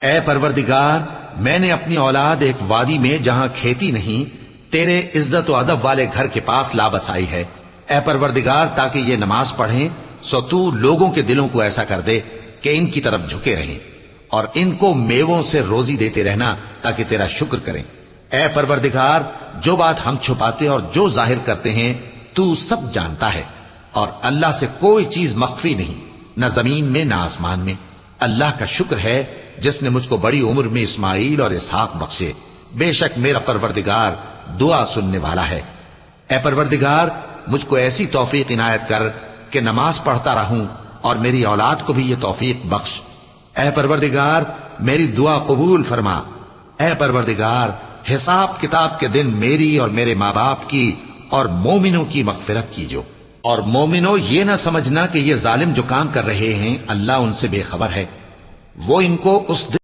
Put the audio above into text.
اے پروردگار، میں نے اپنی اولاد ایک وادی میں جہاں کھیتی نہیں تیرے عزت و ادب والے گھر کے پاس لا بسائی ہے۔ اے پروردگار، تاکہ یہ نماز پڑھیں سو تو لوگوں کے دلوں کو ایسا کر دے کہ ان کی طرف جھکے رہیں، اور ان کو میووں سے روزی دیتے رہنا تاکہ تیرا شکر کریں۔ اے پروردگار، جو بات ہم چھپاتے اور جو ظاہر کرتے ہیں تو سب جانتا ہے، اور اللہ سے کوئی چیز مخفی نہیں، نہ زمین میں نہ آسمان میں۔ اللہ کا شکر ہے جس نے مجھ کو بڑی عمر میں اسماعیل اور اسحاق بخشے، بے شک میرا پروردگار دعا سننے والا ہے۔ اے پروردگار، مجھ کو ایسی توفیق عنایت کر کہ نماز پڑھتا رہوں، اور میری اولاد کو بھی یہ توفیق بخش۔ اے پروردگار، میری دعا قبول فرما۔ اے پروردگار، حساب کتاب کے دن میری اور میرے ماں باپ کی اور مومنوں کی مغفرت کیجو، اور مومنوں یہ نہ سمجھنا کہ یہ ظالم جو کام کر رہے ہیں اللہ ان سے بے خبر ہے، وہ ان کو اس دن